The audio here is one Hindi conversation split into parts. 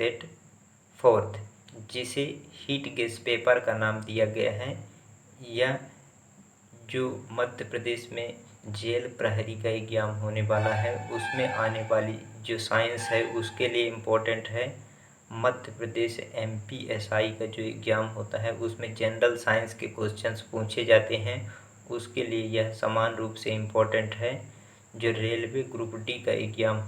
सेट फोर्थ, जिसे हीट गैस पेपर का नाम दिया गया है। यह जो मध्य प्रदेश में जेल प्रहरी का एग्जाम होने वाला है उसमें आने वाली जो साइंस है उसके लिए इम्पोर्टेंट है। मध्य प्रदेश MPSI का जो एग्ज़ाम होता है उसमें जनरल साइंस के क्वेश्चंस पूछे जाते हैं, उसके लिए यह समान रूप से इम्पोर्टेंट है। जो रेलवे ग्रुप डी का एग्ज़ाम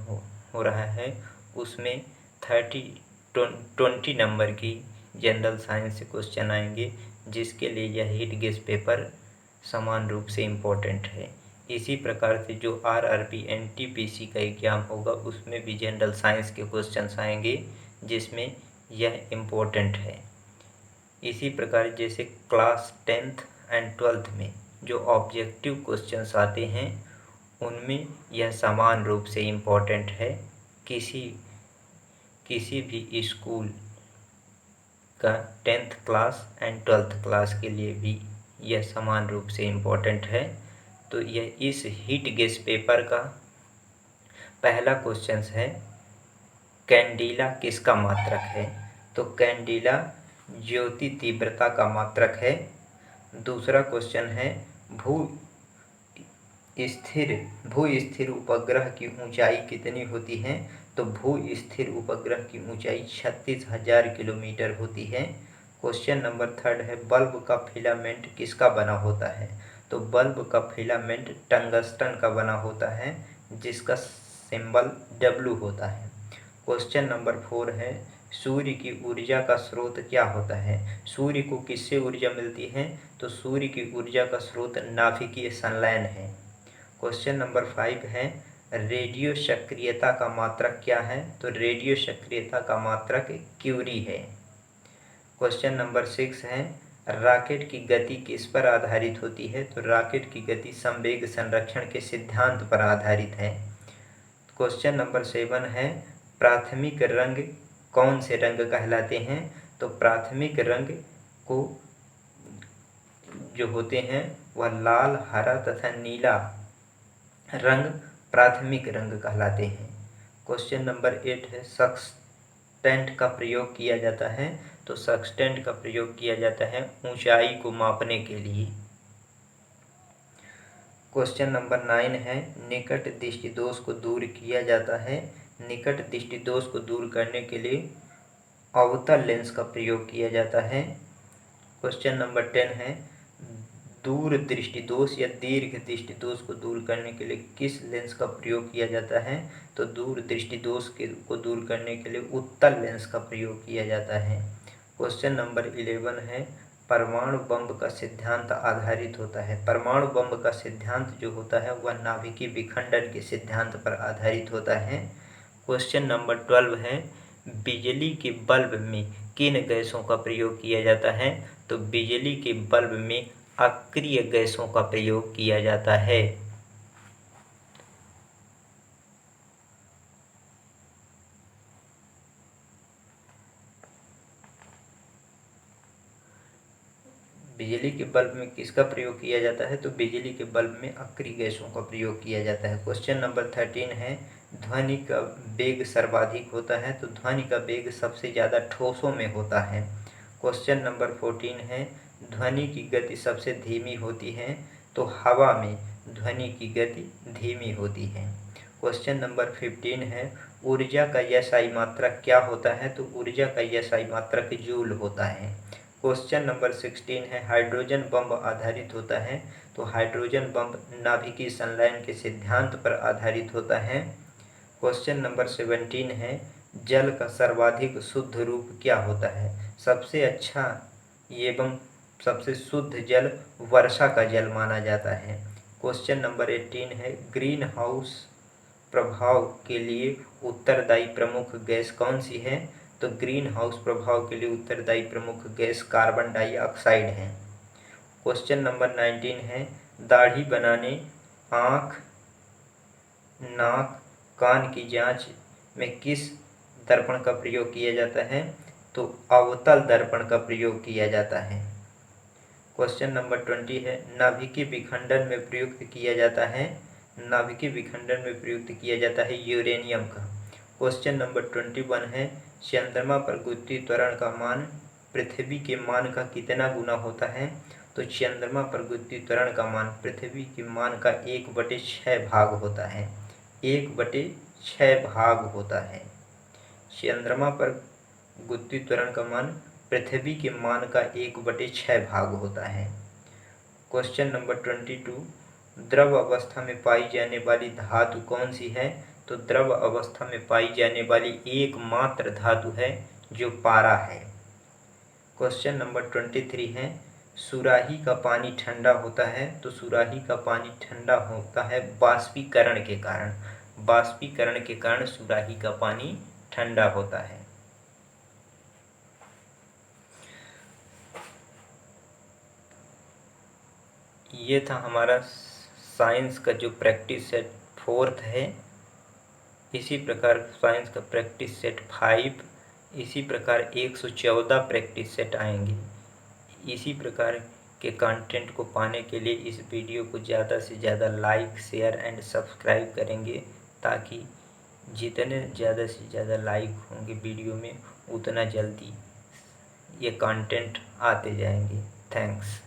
हो रहा है उसमें 20 नंबर की जनरल साइंस से क्वेश्चन आएंगे, जिसके लिए यह हीट गैस पेपर समान रूप से इम्पोर्टेंट है। इसी प्रकार से जो RRB NTPC का एग्ज़ाम होगा उसमें भी जनरल साइंस के क्वेश्चंस आएंगे, जिसमें यह इम्पोर्टेंट है। इसी प्रकार जैसे क्लास 10th एंड 12th में जो ऑब्जेक्टिव क्वेश्चंस आते हैं उनमें यह समान रूप से इम्पोर्टेंट है। किसी भी स्कूल का 10th class and 12th class के लिए भी यह समान रूप से इम्पोर्टेंट है। तो यह इस हीट गैस पेपर का पहला क्वेश्चन है, कैंडिला किसका मात्रक है? तो कैंडिला ज्योति तीव्रता का मात्रक है। दूसरा क्वेश्चन है, भू स्थिर उपग्रह की ऊंचाई कितनी होती है? तो भू स्थिर उपग्रह की ऊंचाई 36,000 किलोमीटर होती है। क्वेश्चन नंबर 3 है, बल्ब का फिलामेंट किसका बना होता है? तो बल्ब का फिलामेंट टंगस्टन का बना होता है, जिसका सिंबल W होता है। क्वेश्चन नंबर 4 है, सूर्य की ऊर्जा का स्रोत क्या होता है? सूर्य को किससे ऊर्जा मिलती है? तो सूर्य की ऊर्जा का स्रोत नाभिकीय संलयन है। क्वेश्चन नंबर 5 है, रेडियो सक्रियता का मात्रक क्या है? तो रेडियो सक्रियता का मात्रक क्यूरी है। क्वेश्चन नंबर 6 है, रॉकेट की गति किस पर आधारित होती है? तो रॉकेट की गति संवेग संरक्षण के सिद्धांत पर आधारित है। क्वेश्चन नंबर 7 है, प्राथमिक रंग कौन से रंग कहलाते हैं? तो प्राथमिक रंग को जो होते हैं वह लाल, हरा तथा नीला रंग प्राथमिक रंग कहलाते हैं। क्वेश्चन नंबर 8 है, सक्सटेंट का प्रयोग किया जाता है? तो सक्सटेंट का प्रयोग किया जाता है ऊंचाई को मापने के लिए। क्वेश्चन नंबर 9 है, निकट दृष्टि दोष को दूर किया जाता है? निकट दृष्टि दोष को दूर करने के लिए अवतल लेंस का प्रयोग किया जाता है। क्वेश्चन नंबर 10 है, दूर दृष्टि दोष या दीर्घ दृष्टि दोष को दूर करने के लिए किस लेंस का प्रयोग किया जाता है? तो दूर दृष्टि दोष को दूर करने के लिए उत्तल लेंस का प्रयोग किया जाता है। क्वेश्चन नंबर 11 है, परमाणु बम का सिद्धांत आधारित होता है? परमाणु बम का सिद्धांत जो होता है वह नाभिकीय विखंडन के सिद्धांत पर आधारित होता है। क्वेश्चन नंबर 12 है, बिजली के बल्ब में किन गैसों का प्रयोग किया जाता है? तो बिजली के बल्ब में अक्रिय गैसों का प्रयोग किया जाता है। बिजली के बल्ब में किसका प्रयोग किया जाता है? तो बिजली के बल्ब में अक्रिय गैसों का प्रयोग किया जाता है। क्वेश्चन नंबर 13 है, ध्वनि का वेग सर्वाधिक होता है? तो ध्वनि का वेग सबसे ज़्यादा ठोसों में होता है। क्वेश्चन नंबर 14 है, ध्वनि की गति सबसे धीमी होती है? तो हवा में ध्वनि की गति धीमी होती है। क्वेश्चन नंबर 15 है, ऊर्जा का SI मात्रक क्या होता है? तो ऊर्जा का SI मात्रक जूल होता है। क्वेश्चन नंबर 16 है, हाइड्रोजन बम आधारित होता है? तो हाइड्रोजन बम नाभिकीय संलयन के सिद्धांत पर आधारित होता है। क्वेश्चन नंबर 17 है, जल का सर्वाधिक शुद्ध रूप क्या होता है? सबसे अच्छा एवं सबसे शुद्ध जल वर्षा का जल माना जाता है। क्वेश्चन नंबर 18 है, ग्रीन हाउस प्रभाव के लिए उत्तरदायी प्रमुख गैस कौन सी है? तो ग्रीन हाउस प्रभाव के लिए उत्तरदायी प्रमुख गैस कार्बन डाइऑक्साइड है। क्वेश्चन नंबर 19 है, दाढ़ी बनाने आँख, नाक, कान की जांच में किस दर्पण का प्रयोग किया जाता है? तो अवतल दर्पण का प्रयोग किया जाता है। क्वेश्चन नंबर 20 है, नाभिकीय विखंडन में प्रयुक्त किया जाता है? नाभिकीय विखंडन में प्रयुक्त किया जाता है यूरेनियम का। क्वेश्चन नंबर 21 है, चंद्रमा पर गुरुत्वीय त्वरण का मान पृथ्वी के मान का कितना गुना होता है? तो चंद्रमा पर गुरुत्वीय त्वरण का मान पृथ्वी के मान का 1/6 भाग होता है। 1/6 भाग होता है। चंद्रमा पर गुरुत्वीय त्वरण का मान पृथ्वी के मान का 1/6 भाग होता है। क्वेश्चन नंबर 22, द्रव अवस्था में पाई जाने वाली धातु कौन सी है? तो द्रव अवस्था में पाई जाने वाली एकमात्र धातु है जो पारा है। क्वेश्चन नंबर 23 है, सुराही का पानी ठंडा होता है। तो सुराही का पानी ठंडा होता है बाष्पीकरण के कारण। बाष्पीकरण के कारण सुराही का पानी ठंडा होता है। ये था हमारा साइंस का जो प्रैक्टिस सेट 4th है। इसी प्रकार साइंस का प्रैक्टिस सेट 5, इसी प्रकार 114 प्रैक्टिस सेट आएंगे। इसी प्रकार के कंटेंट को पाने के लिए इस वीडियो को ज़्यादा से ज़्यादा लाइक, शेयर एंड सब्सक्राइब करेंगे, ताकि जितने ज़्यादा से ज़्यादा लाइक होंगे वीडियो में उतना जल्दी ये कंटेंट आते जाएंगे। थैंक्स।